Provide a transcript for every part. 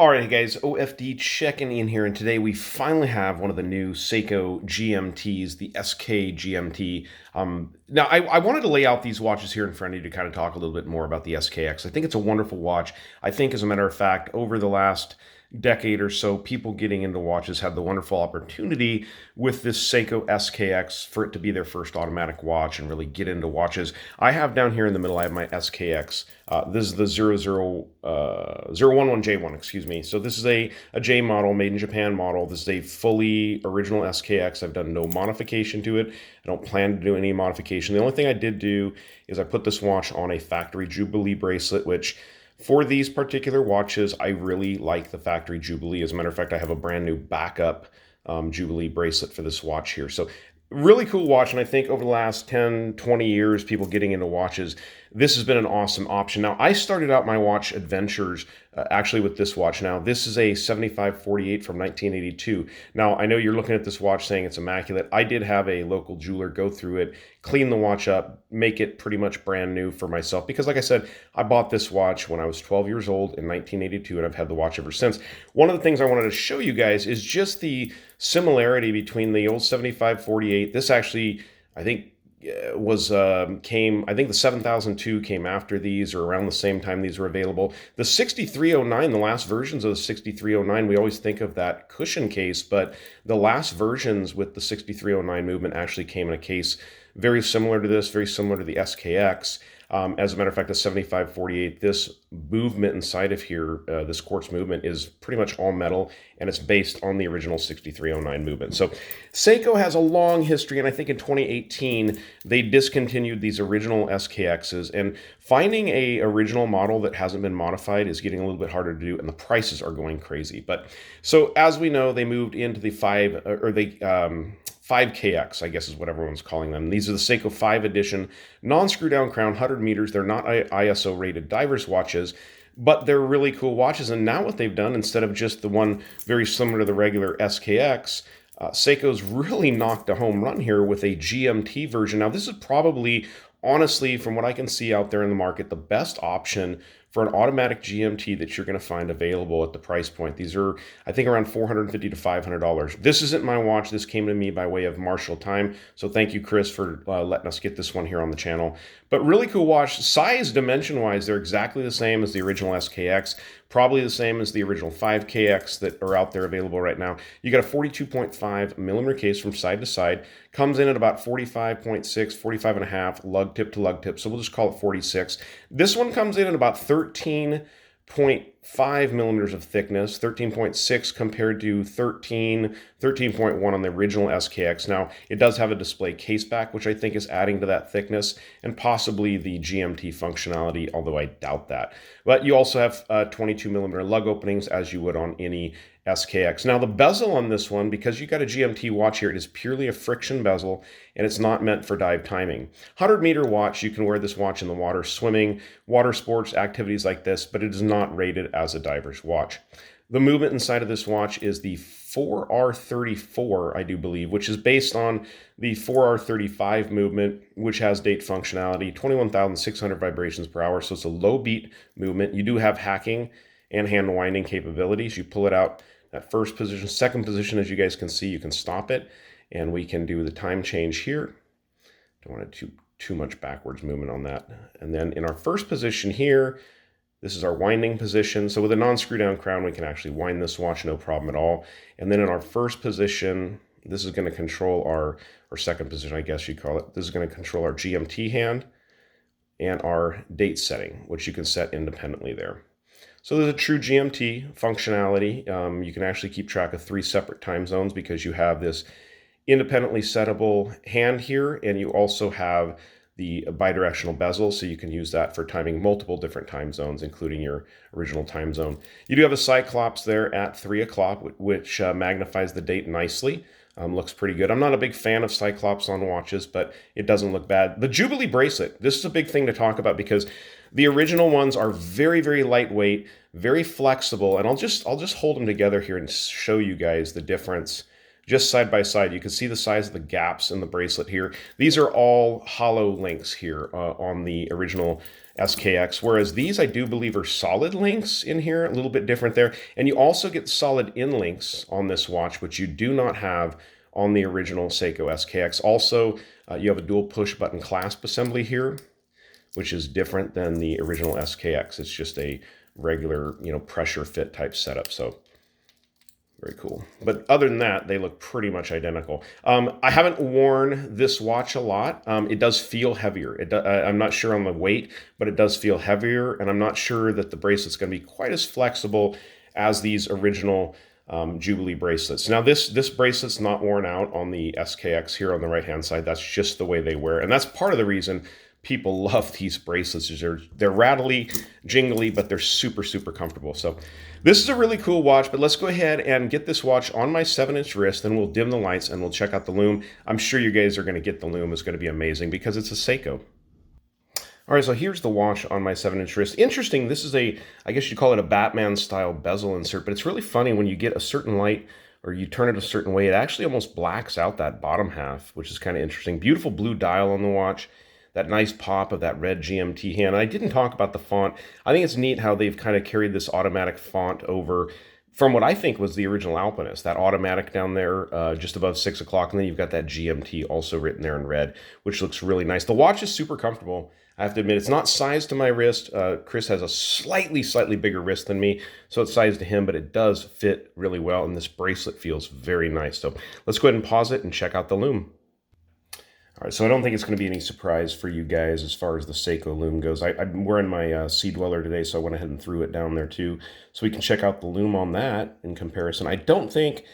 Alright guys, OFD checking in here, and today we finally have one of the new Seiko GMTs, the SK GMT. Now, I wanted to lay out these watches here in front of you to kind of talk a little bit more about the SKX. I think it's a wonderful watch. I think, as a matter of fact, over the last decade or so, people getting into watches had the wonderful opportunity with this Seiko SKX for it to be their first automatic watch and really get into watches. I have down here in the middle, I have my SKX. This is the 011J1, excuse me. So this is a J model, made in Japan model. This is a fully original SKX. I've done no modification to it. I don't plan to do any modification. The only thing I did do is I put this watch on a factory Jubilee bracelet, which for these particular watches, I really like the factory Jubilee. As a matter of fact, I have a brand new backup Jubilee bracelet for this watch here. So really cool watch, and I think over the last 10, 20 years, people getting into watches, this has been an awesome option. Now, I started out my watch adventures actually with this watch. Now, this is a 7548 from 1982. Now, I know you're looking at this watch saying it's immaculate. I did have a local jeweler go through it, clean the watch up, make it pretty much brand new for myself, because like I said, I bought this watch when I was 12 years old in 1982, and I've had the watch ever since. One of the things I wanted to show you guys is just the similarity between the old 7548. This actually, I think, I think the 7002 came after these, or around the same time these were available. The 6309, the last versions of the 6309, we always think of that cushion case, but the last versions with the 6309 movement actually came in a case very similar to this, very similar to the SKX. As a matter of fact, the 7548, this movement inside of here, this quartz movement, is pretty much all metal, and it's based on the original 6309 movement. So Seiko has a long history, and I think in 2018, they discontinued these original SKXs, and finding a original model that hasn't been modified is getting a little bit harder to do, and the prices are going crazy. But so as we know, they moved into the 5KX, I guess is what everyone's calling them. These are the Seiko 5 edition, non-screw down crown, 100 meters. They're not ISO rated divers watches, but they're really cool watches. And now what they've done, instead of just the one very similar to the regular SKX, Seiko's really knocked a home run here with a GMT version. Now, this is probably, honestly, from what I can see out there in the market, the best option for an automatic GMT that you're going to find available at the price point. These are, I think, around $450 to $500. This isn't my watch. This came to me by way of Marshall Time. So thank you, Chris, for letting us get this one here on the channel. But really cool watch. Size, dimension-wise, they're exactly the same as the original SKX. Probably the same as the original 5KX that are out there available right now. You got a 42.5 millimeter case from side to side. Comes in at about 45.6, 45 and a half, lug tip to lug tip. So we'll just call it 46. This one comes in at about 13.5 millimeters of thickness, 13.6 compared to 13.1 on the original SKX. Now, it does have a display case back, which I think is adding to that thickness, and possibly the GMT functionality, although I doubt that. But you also have 22 millimeter lug openings, as you would on any SKX. Now, the bezel on this one, because you got a GMT watch here, it is purely a friction bezel, and it's not meant for dive timing. 100 meter watch, you can wear this watch in the water, swimming, water sports, activities like this, but it is not rated as a diver's watch. The movement inside of this watch is the 4R34, I do believe, which is based on the 4R35 movement, which has date functionality, 21,600 vibrations per hour, so it's a low beat movement. You do have hacking and hand winding capabilities. You pull it out that first position, second position, as you guys can see, you can stop it, and we can do the time change here. Don't want to too much backwards movement on that. And then in our first position here, this is our winding position. So with a non-screw down crown, we can actually wind this watch, no problem at all. And then in our first position, this is going to control our second position, I guess you'd call it. This is going to control our GMT hand and our date setting, which you can set independently there. So there's a true GMT functionality. You can actually keep track of 3 separate time zones because you have this independently settable hand here, and you also have the bidirectional bezel, so you can use that for timing multiple different time zones, including your original time zone. You do have a Cyclops there at 3 o'clock, which magnifies the date nicely. Looks pretty good. I'm not a big fan of Cyclops on watches, but it doesn't look bad. The Jubilee bracelet, this is a big thing to talk about because the original ones are very, very lightweight, very flexible, and I'll just hold them together here and show you guys the difference just side by side. You can see the size of the gaps in the bracelet here. These are all hollow links here on the original SKX, whereas these I do believe are solid links in here, a little bit different there. And you also get solid in links on this watch, which you do not have on the original Seiko SKX. Also, you have a dual push button clasp assembly here, which is different than the original SKX. It's just a regular, pressure fit type setup. So very cool. But other than that, they look pretty much identical. I haven't worn this watch a lot. It does feel heavier. I'm not sure on the weight, but it does feel heavier. And I'm not sure that the bracelet's going to be quite as flexible as these original Jubilee bracelets. Now, this bracelet's not worn out on the SKX here on the right-hand side. That's just the way they wear. And that's part of the reason people love these bracelets. They're rattly, jingly, but they're super, super comfortable. So this is a really cool watch, but let's go ahead and get this watch on my 7-inch wrist, then we'll dim the lights and we'll check out the lume. I'm sure you guys are going to get the lume. It's going to be amazing because it's a Seiko. All right, so here's the watch on my 7-inch wrist. Interesting, this is I guess you call it a Batman-style bezel insert, but it's really funny when you get a certain light or you turn it a certain way, it actually almost blacks out that bottom half, which is kind of interesting. Beautiful blue dial on the watch. That nice pop of that red GMT hand. I didn't talk about the font. I think it's neat how they've kind of carried this automatic font over from what I think was the original Alpinist. That automatic down there just above 6 o'clock, and then you've got that GMT also written there in red, which looks really nice. The watch is super comfortable. I have to admit, it's not sized to my wrist. Chris has a slightly bigger wrist than me, so it's sized to him, but it does fit really well, and this bracelet feels very nice. So let's go ahead and pause it and check out the lume. All right, so I don't think it's going to be any surprise for you guys as far as the Seiko lume goes. I'm wearing my Sea Dweller today, so I went ahead and threw it down there too, so we can check out the lume on that in comparison. I don't think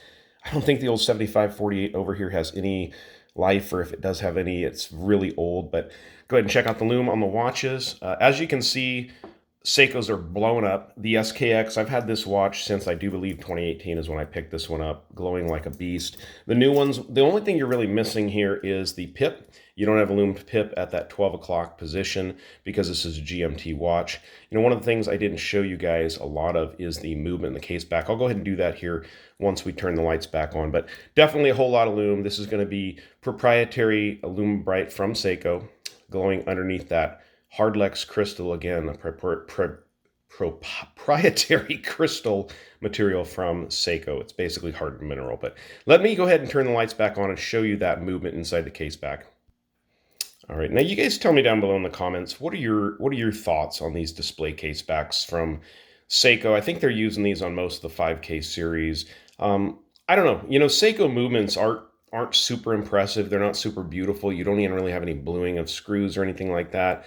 the old 7548 over here has any life, or if it does have any, it's really old. But go ahead and check out the lume on the watches. As you can see, Seikos are blown up. The SKX, I've had this watch since I do believe 2018 is when I picked this one up, glowing like a beast. The new ones, the only thing you're really missing here is the pip. You don't have a lumed pip at that 12 o'clock position because this is a GMT watch. One of the things I didn't show you guys a lot of is the movement in the case back. I'll go ahead and do that here once we turn the lights back on, but definitely a whole lot of lume. This is going to be proprietary Lume Bright from Seiko, glowing underneath that Hardlex crystal, again, a proprietary crystal material from Seiko. It's basically hard mineral. But let me go ahead and turn the lights back on and show you that movement inside the case back. All right, now you guys tell me down below in the comments, what are your thoughts on these display case backs from Seiko? I think they're using these on most of the 5K series. I don't know. Seiko movements aren't super impressive. They're not super beautiful. You don't even really have any bluing of screws or anything like that.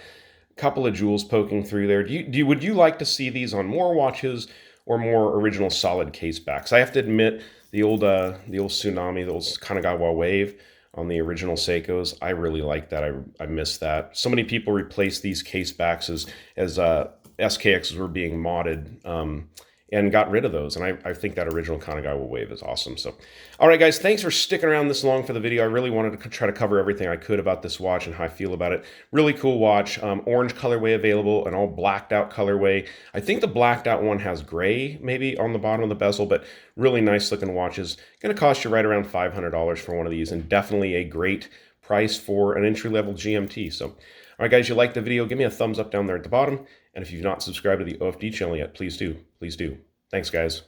Couple of jewels poking through there. Would you like to see these on more watches or more original solid case backs? I have to admit, the old Tsunami, the old Kanagawa Wave on the original Seikos, I really like that. I miss that. So many people replaced these case backs as SKXs were being modded and got rid of those. And I think that original Kanagawa Wave is awesome. So, all right, guys, thanks for sticking around this long for the video. I really wanted to try to cover everything I could about this watch and how I feel about it. Really cool watch. Orange colorway available, an all blacked out colorway. I think the blacked out one has gray maybe on the bottom of the bezel, but really nice looking watches. Going to cost you right around $500 for one of these, and definitely a great price for an entry-level GMT. So, all right, guys, you liked the video, give me a thumbs up down there at the bottom. And if you've not subscribed to the OFD channel yet, please do. Please do. Thanks, guys.